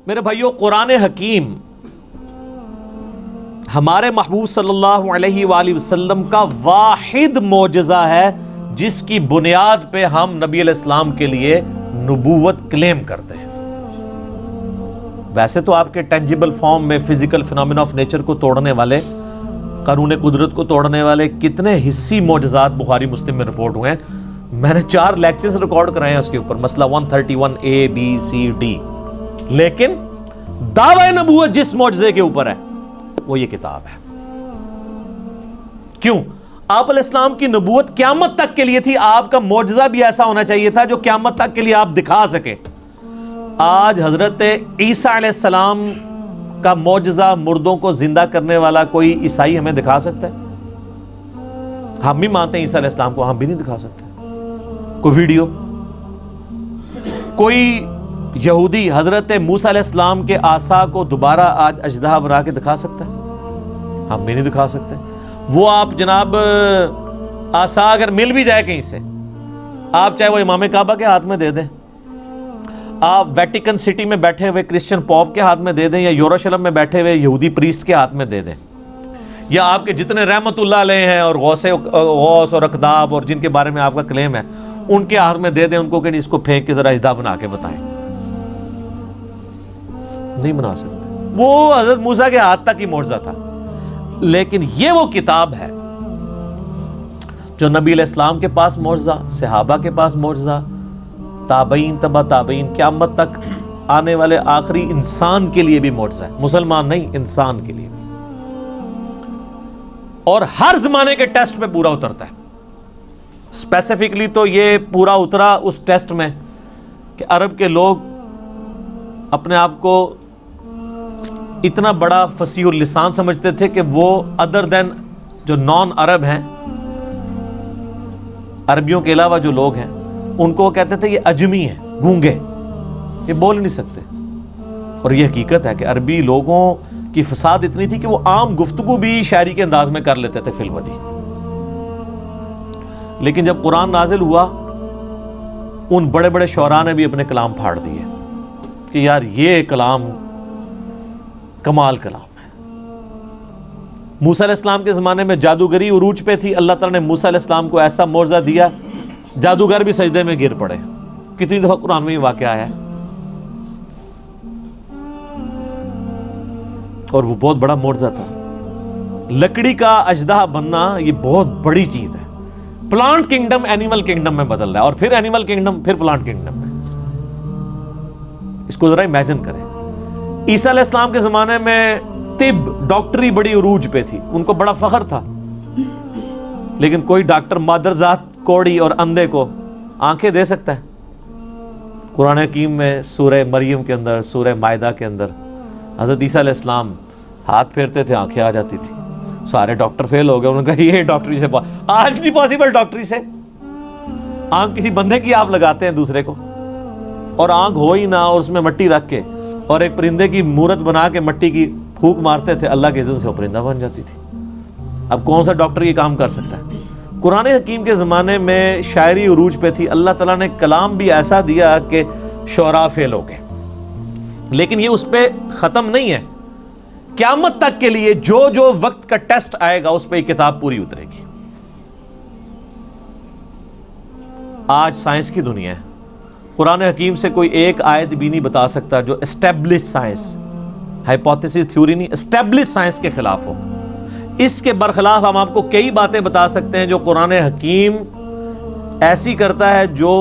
میرے بھائیو، قرآن حکیم ہمارے محبوب صلی اللہ علیہ وآلہ وسلم کا واحد معجزہ ہے جس کی بنیاد پہ ہم نبی علیہ السلام کے لیے نبوت کلیم کرتے ہیں۔ ویسے تو آپ کے ٹینجیبل فارم میں فزیکل فینومینا آف نیچر کو توڑنے والے، قانون قدرت کو توڑنے والے کتنے حصی معجزات بخاری مسلم میں رپورٹ ہوئے ہیں۔ میں نے 4 لیکچرز ریکارڈ کرائے ہیں اس کے اوپر، مسئلہ 131A B C D۔ لیکن دعوی نبوت جس معجزے کے اوپر ہے وہ یہ کتاب ہے۔ کیوں؟ آپ علیہ السلام کی نبوت قیامت تک کے لیے تھی، آپ کا معجزہ بھی ایسا ہونا چاہیے تھا جو قیامت تک کے لیے آپ دکھا سکیں۔ آج حضرت عیسیٰ علیہ السلام کا معجزہ، مردوں کو زندہ کرنے والا کوئی عیسائی ہمیں دکھا سکتا ہے؟ ہم بھی مانتے ہیں عیسیٰ علیہ السلام کو، ہم بھی نہیں دکھا سکتے۔ کوئی ویڈیو، کوئی یہودی حضرت موسیٰ علیہ السلام کے عصا کو دوبارہ آج اژدہا بنا کے دکھا سکتا ہے؟ ہم بھی نہیں دکھا سکتے۔ وہ آپ جناب عصا اگر مل بھی جائے کہیں سے، آپ چاہے وہ امام کعبہ کے ہاتھ میں دے دیں، آپ ویٹیکن سٹی میں بیٹھے ہوئے کرسچن پوپ کے ہاتھ میں دے دیں، یا یروشلم میں بیٹھے ہوئے یہودی پریسٹ کے ہاتھ میں دے دیں، یا آپ کے جتنے رحمت اللہ علیہ ہیں اور غوث اور اقداب اور جن کے بارے میں آپ کا کلیم ہے ان کے ہاتھ میں دے دیں، ان کو کہ اس کو پھینک کے ذرا اژدہا بنا کے بتائیں۔ نہیں بنا سکتے۔ وہ حضرت موسیٰ کے ہاتھ تک ہی معجزہ تھا۔ لیکن یہ وہ کتاب ہے جو نبی علیہ السلام کے پاس معجزہ، صحابہ کے پاس معجزہ، تابعین، تبع تابعین، قیامت تک آنے والے آخری انسان کے لیے بھی معجزہ ہے، مسلمان نہیں، انسان کے لیے بھی، اور ہر زمانے کے ٹیسٹ پہ پورا اترتا ہے۔ اسپیسیفکلی تو یہ پورا اترا اس ٹیسٹ میں کہ عرب کے لوگ اپنے آپ کو اتنا بڑا فصیح اللسان سمجھتے تھے کہ وہ ادر دین جو نان عرب ہیں، عربیوں کے علاوہ جو لوگ ہیں، ان کو وہ کہتے تھے یہ اجمی ہیں، گونگے، یہ بول نہیں سکتے۔ اور یہ حقیقت ہے کہ عربی لوگوں کی فساد اتنی تھی کہ وہ عام گفتگو بھی شاعری کے انداز میں کر لیتے تھے فی الودیع۔ لیکن جب قرآن نازل ہوا، ان بڑے بڑے شعراء نے بھی اپنے کلام پھاڑ دیے کہ یار یہ کلام کمال کلام ہے۔ موسیٰ علیہ السلام کے زمانے میں جادوگری عروج پہ تھی، اللہ تعالیٰ نے موسیٰ علیہ السلام کو ایسا معجزہ دیا، جادوگر بھی سجدے میں گر پڑے۔ کتنی دفعہ قرآن میں یہ واقعہ آیا ہے، اور وہ بہت بڑا معجزہ تھا۔ لکڑی کا اژدہا بننا یہ بہت بڑی چیز ہے۔ پلانٹ کنگڈم اینیمل کنگڈم میں بدل رہا ہے، اور پھر اینیمل کنگڈم پھر پلانٹ کنگڈم میں۔ اس کو ذرا امیجن کریں۔ عیسیٰ علیہ السلام کے زمانے میں طب، ڈاکٹری بڑی عروج پہ تھی، ان کو بڑا فخر تھا، لیکن کوئی ڈاکٹر مادرزاد کوڑی اور اندھے کو آنکھیں دے سکتا ہے؟ قرآن حکیم میں سورہ مریم کے اندر، سورہ مائدہ کے اندر حضرت عیسیٰ علیہ السلام ہاتھ پھیرتے تھے، آنکھیں آ جاتی تھی۔ سارے ڈاکٹر فیل ہو گئے، انہوں نے کہا یہ ڈاکٹری سے آج نہیں پاسبل، ڈاکٹری سے آنکھ کسی بندے کی آپ لگاتے ہیں دوسرے کو، اور آنکھ ہو ہی نہ، اور اس میں مٹی رکھ کے اور ایک پرندے کی مورت بنا کے مٹی کی پھونک مارتے تھے، اللہ کے اذن سے وہ پرندہ بن جاتی تھی۔ اب کون سا ڈاکٹر یہ کام کر سکتا ہے؟ قرآن حکیم کے زمانے میں شاعری عروج پہ تھی، اللہ تعالیٰ نے کلام بھی ایسا دیا کہ شعراء فیل ہو گئے۔ لیکن یہ اس پہ ختم نہیں ہے، قیامت تک کے لیے جو جو وقت کا ٹیسٹ آئے گا اس پہ یہ کتاب پوری اترے گی۔ آج سائنس کی دنیا ہے، قرآن حکیم سے کوئی ایک آیت بھی نہیں بتا سکتا جو اسٹیبلش سائنس، ہائپوتھیسس تھیوری نہیں، اسٹیبلش سائنس کے خلاف ہو۔ اس کے برخلاف ہم آپ کو کئی باتیں بتا سکتے ہیں جو قرآن حکیم ایسی کرتا ہے جو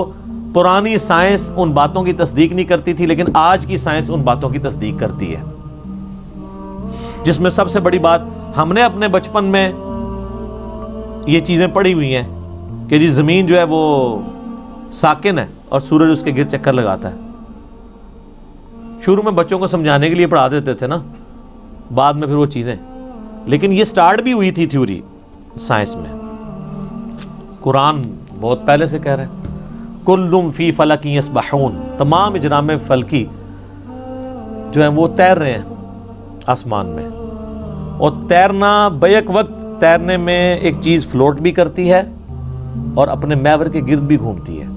پرانی سائنس ان باتوں کی تصدیق نہیں کرتی تھی، لیکن آج کی سائنس ان باتوں کی تصدیق کرتی ہے۔ جس میں سب سے بڑی بات، ہم نے اپنے بچپن میں یہ چیزیں پڑھی ہوئی ہیں کہ جی زمین جو ہے وہ ساکن ہے اور سورج اس کے گرد چکر لگاتا ہے۔ شروع میں بچوں کو سمجھانے کے لیے پڑھا دیتے تھے نا، بعد میں پھر وہ چیزیں، لیکن یہ سٹارٹ بھی ہوئی تھی تھیوری سائنس میں۔ قرآن بہت پہلے سے کہہ رہے ہیں کلٌ فی فلک یسبحون، تمام اجرام فلکی جو ہیں وہ تیر رہے ہیں آسمان میں، اور تیرنا بیک وقت تیرنے میں ایک چیز فلوٹ بھی کرتی ہے اور اپنے محور کے گرد بھی گھومتی ہے۔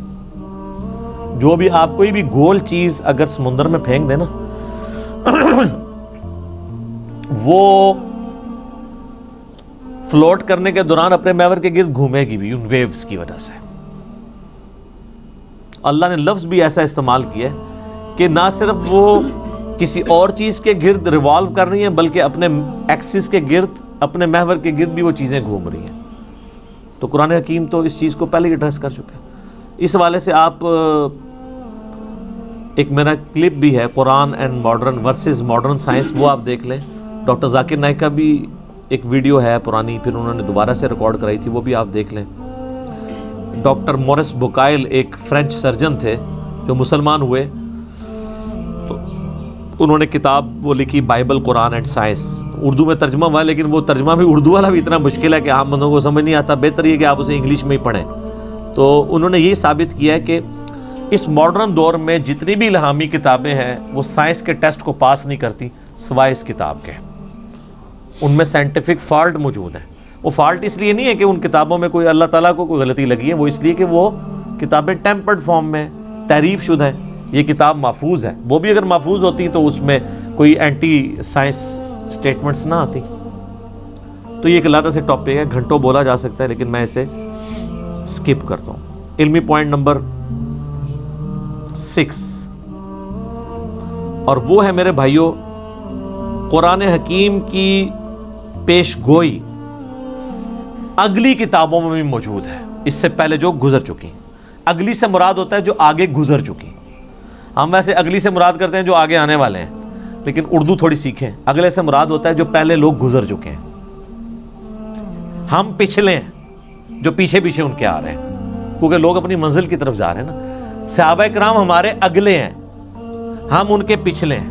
جو بھی آپ کوئی بھی گول چیز اگر سمندر میں پھینک دیں نا وہ فلوٹ کرنے کے دوران اپنے محور کے گرد گھومے گی بھی ان ویوز کی وجہ سے. اللہ نے لفظ بھی ایسا استعمال کیا ہے کہ نہ صرف وہ کسی اور چیز کے گرد ریوالو کر رہی ہیں بلکہ اپنے ایکسس کے گرد، اپنے محور کے گرد بھی وہ چیزیں گھوم رہی ہیں. تو قرآن حکیم تو اس چیز کو پہلے ہی ایڈریس کر چکے ہیں. اس حوالے سے آپ ایک میرا کلپ بھی ہے Quran and modern versus modern science, وہ آپ دیکھ لیں. ڈاکٹر ذاکر نائک کا بھی ایک ویڈیو ہے پرانی، پھر انہوں نے دوبارہ سے ریکارڈ کرائی تھی، وہ بھی آپ دیکھ لیں. ڈاکٹر مورس بوکائل ایک فرینچ سرجن تھے جو مسلمان ہوئے، تو انہوں نے کتاب وہ لکھی Bible Quran and science. Urdu میں ترجمہ ہوا ہے لیکن وہ ترجمہ بھی اردو والا بھی اتنا مشکل ہے کہ عام بندوں کو سمجھ نہیں آتا. بہتر یہ کہ آپ اسے انگلش میں ہی پڑھیں. تو انہوں نے یہ ثابت کیا ہے کہ اس ماڈرن دور میں جتنی بھی الہامی کتابیں ہیں وہ سائنس کے ٹیسٹ کو پاس نہیں کرتی سوائے اس کتاب کے. ان میں سائنٹیفک فالٹ موجود ہے. وہ فالٹ اس لیے نہیں ہے کہ ان کتابوں میں کوئی اللہ تعالیٰ کو کوئی غلطی لگی ہے، وہ اس لیے کہ وہ کتابیں ٹیمپرڈ فارم میں تحریف شدہ ہیں. یہ کتاب محفوظ ہے، وہ بھی اگر محفوظ ہوتی تو اس میں کوئی اینٹی سائنس سٹیٹمنٹس نہ آتی. تو یہ ایک علیحدہ سے ٹاپک ہے، گھنٹوں بولا جا سکتا ہے، لیکن میں اسے سکپ کرتا ہوں. علمی پوائنٹ نمبر 6، اور وہ ہے میرے بھائیوں قرآن حکیم کی پیش گوئی اگلی کتابوں میں بھی موجود ہے، اس سے پہلے جو گزر چکی. اگلی سے مراد ہوتا ہے جو آگے گزر چکی. ہم ویسے اگلی سے مراد کرتے ہیں جو آگے آنے والے ہیں، لیکن اردو تھوڑی سیکھیں. اگلے سے مراد ہوتا ہے جو پہلے لوگ گزر چکے ہیں. ہم پچھلے ہیں جو پیچھے پیچھے ان کے آ رہے ہیں، کیونکہ لوگ اپنی منزل کی طرف جا رہے ہیں نا. صحابہ کرام ہمارے اگلے ہیں، ہم ان کے پچھلے ہیں.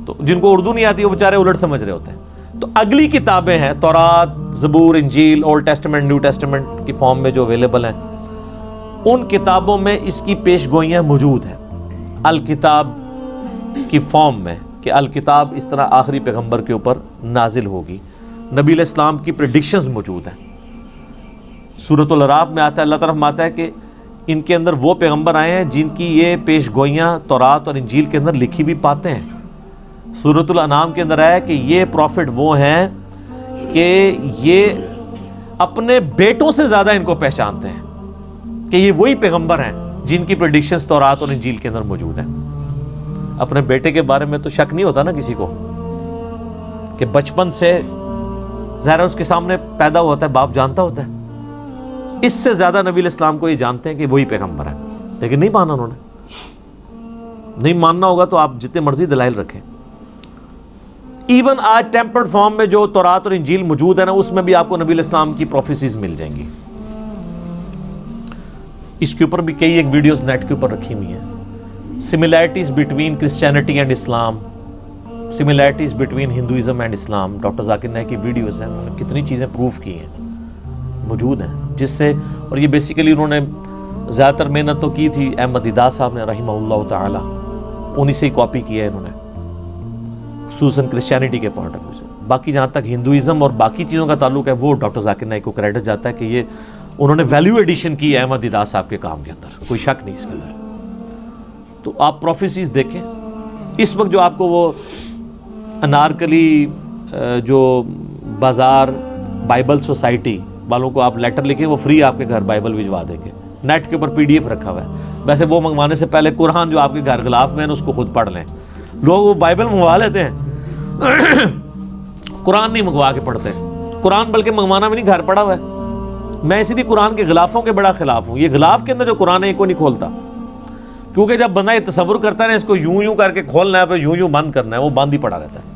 تو جن کو اردو نہیں آتی وہ بیچارے الٹ سمجھ رہے ہوتے ہیں. تو اگلی کتابیں ہیں تورات، زبور، انجیل، اولڈ ٹیسٹمنٹ، نیو ٹیسٹمنٹ کی فارم میں جو اویلیبل ہیں، ان کتابوں میں اس کی پیش گوئیاں موجود ہیں الکتاب کی فارم میں، کہ الکتاب اس طرح آخری پیغمبر کے اوپر نازل ہوگی. نبی علیہ السلام کی پریڈکشنز موجود ہیں. سورۃ الاعراف میں آتا ہے، اللہ تعالیٰ فرماتا ہے کہ ان کے اندر وہ پیغمبر آئے ہیں جن کی یہ پیش گوئیاں تورات اور انجیل کے اندر لکھی ہوئی پاتے ہیں. سورۃ الانعام کے اندر آیا کہ یہ پروفٹ وہ ہیں کہ یہ اپنے بیٹوں سے زیادہ ان کو پہچانتے ہیں کہ یہ وہی پیغمبر ہیں جن کی پریڈکشنز تورات اور انجیل کے اندر موجود ہیں. اپنے بیٹے کے بارے میں تو شک نہیں ہوتا نا کسی کو، کہ بچپن سے ظاہر اس کے سامنے پیدا ہوتا ہے، باپ جانتا ہوتا ہے. اس سے زیادہ نبی علیہ السلام کو یہ جانتے ہیں کہ وہی پیغمبر ہے، لیکن نہیں مانا انہوں نے. نہیں ماننا ہوگا تو آپ جتنے مرضی دلائل رکھیں. ایون آج ٹیمپرڈ فارم میں جو تورات اور انجیل موجود ہے نا، اس میں بھی آپ کو نبی علیہ السلام کی پروفیسیز مل جائیں گی. اس کے اوپر بھی کئی ایک ویڈیوز نیٹ کے اوپر رکھی ہوئی ہیں. Similarities between Christianity and Islam, similarities between Hinduism and Islam. Doctor Zakir Naik کی ویڈیوز ہیں، انہوں نے کتنی چیزیں پروف کی ہیں، موجود ہیں. جس سے، اور یہ بیسیکلی انہوں نے زیادہ تر محنت تو کی تھی احمد دیدہ صاحب نے رحمہ اللہ تعالی، انہی سے ہی کاپی کیا ہے انہوں نے، خصوصاً کرسچینٹی کے پوائنٹ آف ویو سے. باقی جہاں تک ہندوازم اور باقی چیزوں کا تعلق ہے وہ ڈاکٹر ذاکر نائک کو کریڈٹ جاتا ہے کہ یہ انہوں نے ویلیو ایڈیشن کی ہے احمد دیدہ صاحب کے کام کے اندر، کوئی شک نہیں اس کے اندر. تو آپ پروفیسیز دیکھیں. اس وقت جو آپ کو وہ انارکلی جو بازار بائبل سوسائٹی والوں کو آپ لیٹر لکھیں، وہ فری آپ کے گھر بائبل بھجوا دیں گے. نیٹ کے اوپر PDF رکھا ہوا ہے. ویسے وہ منگوانے سے پہلے قرآن جو آپ کے گھر غلاف میں ہے اس کو خود پڑھ لیں. لوگ وہ بائبل منگوا لیتے ہیں، قرآن نہیں منگوا کے پڑھتے. قرآن بلکہ منگوانا بھی نہیں، گھر پڑا ہوا ہے. میں اسی لیے قرآن کے غلافوں کے بڑا خلاف ہوں. یہ غلاف کے اندر جو قرآن ہے یہ کو نہیں کھولتا، کیونکہ جب بندہ یہ تصور کرتا ہے نا اس کو یوں یوں کر کے کھولنا ہے پھر یوں یوں بند کرنا ہے، وہ بند ہی پڑا رہتا ہے.